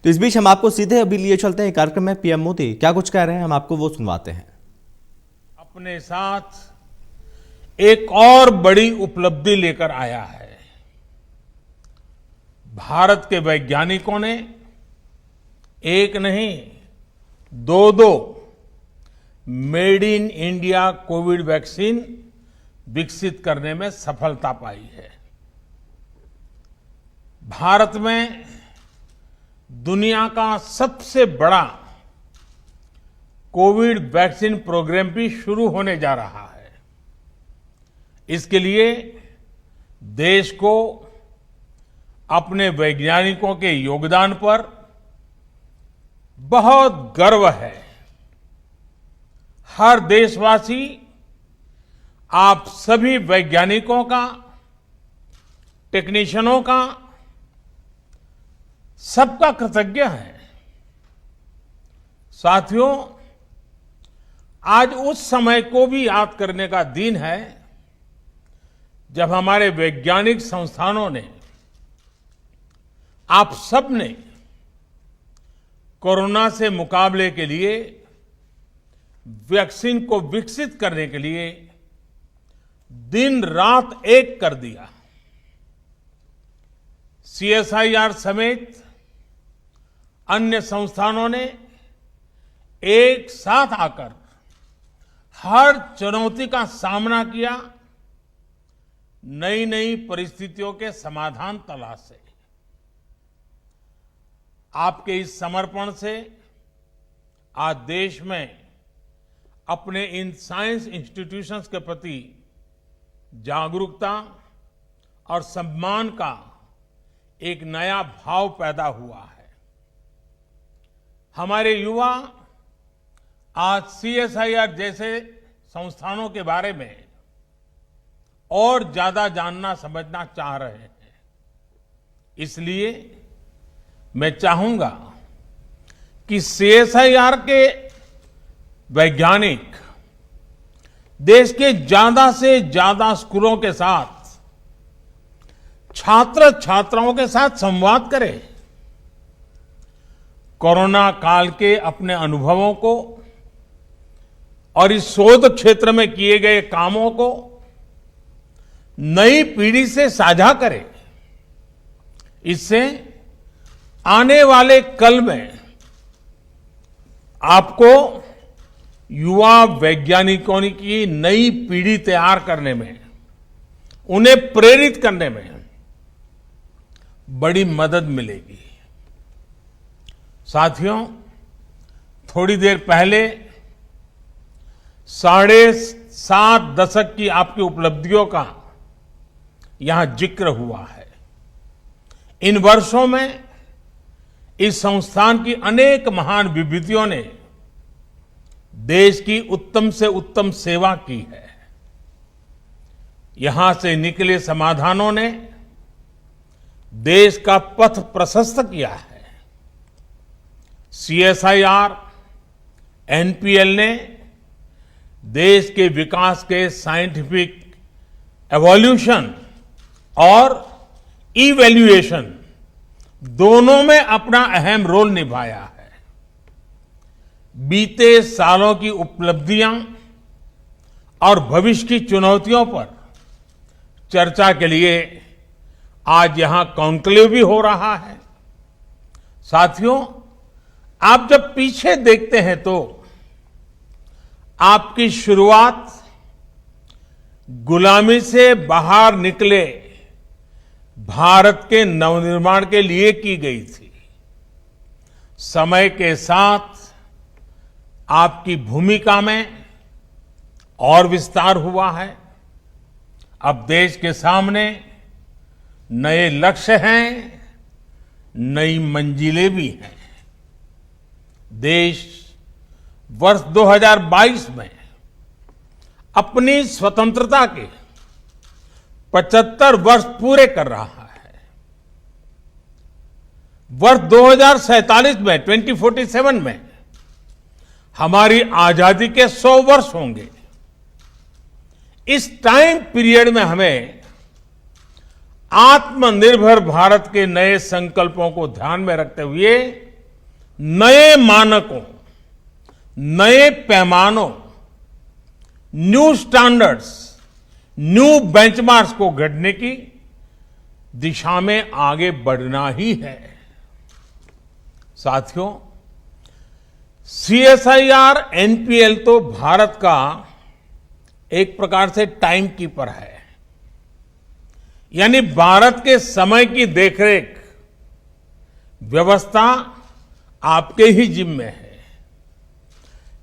तो इस बीच हम आपको सीधे अभी लिए चलते हैं कार्यक्रम में। पीएम मोदी क्या कुछ कह रहे हैं, हम आपको वो सुनवाते हैं। अपने साथ एक और बड़ी उपलब्धि लेकर आया है। भारत के वैज्ञानिकों ने एक नहीं दो made in India Covid vaccine विकसित करने में सफलता पाई है। भारत में दुनिया का सबसे बड़ा कोविड वैक्सीन प्रोग्राम भी शुरू होने जा रहा है। इसके लिए देश को अपने वैज्ञानिकों के योगदान पर बहुत गर्व है। हर देशवासी आप सभी वैज्ञानिकों का, टेक्नीशियनों का, सबका कृतज्ञ है। साथियों, आज उस समय को भी याद करने का दिन है जब हमारे वैज्ञानिक संस्थानों ने, आप सब ने कोरोना से मुकाबले के लिए वैक्सीन को विकसित करने के लिए दिन रात एक कर दिया। सीएसआईआर समेत अन्य संस्थानों ने एक साथ आकर हर चुनौती का सामना किया, नई नई परिस्थितियों के समाधान तलाशे। आपके इस समर्पण से आज देश में अपने इन साइंस इंस्टीट्यूशंस के प्रति जागरूकता और सम्मान का एक नया भाव पैदा हुआ है। हमारे युवा आज सीएसआईआर जैसे संस्थानों के बारे में और ज्यादा जानना समझना चाह रहे हैं। इसलिए मैं चाहूंगा कि सीएसआईआर के वैज्ञानिक देश के ज्यादा से ज्यादा स्कूलों के साथ, छात्र छात्राओं के साथ संवाद करें। कोरोना काल के अपने अनुभवों को और इस शोध क्षेत्र में किए गए कामों को नई पीढ़ी से साझा करें। इससे आने वाले कल में आपको युवा वैज्ञानिकों की नई पीढ़ी तैयार करने में, उन्हें प्रेरित करने में बड़ी मदद मिलेगी। साथियों, थोड़ी देर पहले 7.5 दशक की आपकी उपलब्धियों का यहां जिक्र हुआ है। इन वर्षों में इस संस्थान की अनेक महान विभूतियों ने देश की उत्तम से उत्तम सेवा की है। यहां से निकले समाधानों ने देश का पथ प्रशस्त किया है। सीएसआईआर, एनपीएल ने देश के विकास के साइंटिफिक एवोल्यूशन और इवैल्यूएशन दोनों में अपना अहम रोल निभाया है। बीते सालों की उपलब्धियां और भविष्य की चुनौतियों पर चर्चा के लिए आज यहां कॉन्क्लेव भी हो रहा है। साथियों, आप जब पीछे देखते हैं तो आपकी शुरुआत गुलामी से बाहर निकले भारत के नवनिर्माण के लिए की गई थी। समय के साथ आपकी भूमिका में और विस्तार हुआ है। अब देश के सामने नए लक्ष्य हैं, नई मंजिलें भी हैं। देश वर्ष 2022 में अपनी स्वतंत्रता के 75 वर्ष पूरे कर रहा है। वर्ष 2047 में 2047 में हमारी आजादी के 100 वर्ष होंगे। इस टाइम पीरियड में हमें आत्मनिर्भर भारत के नए संकल्पों को ध्यान में रखते हुए नए मानकों, नए पैमानों, न्यू स्टैंडर्ड्स, न्यू बेंचमार्क्स को गढ़ने की दिशा में आगे बढ़ना ही है। साथियों, सीएसआईआर एनपीएल तो भारत का एक प्रकार से टाइम कीपर है, यानी भारत के समय की देखरेख व्यवस्था आपके ही जिम्मे है।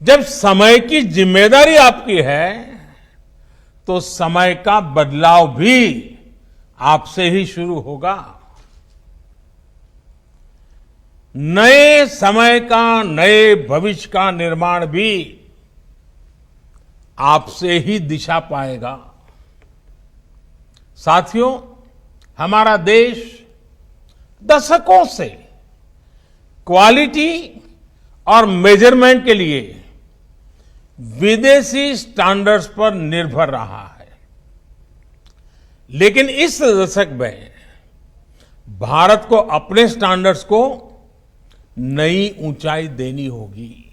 जब समय की जिम्मेदारी आपकी है तो समय का बदलाव भी आपसे ही शुरू होगा। नए समय का, नए भविष्य का निर्माण भी आपसे ही दिशा पाएगा। साथियों, हमारा देश दशकों से क्वालिटी और मेजरमेंट के लिए विदेशी स्टैंडर्ड्स पर निर्भर रहा है, लेकिन इस दशक में भारत को अपने स्टैंडर्ड्स को नई ऊंचाई देनी होगी।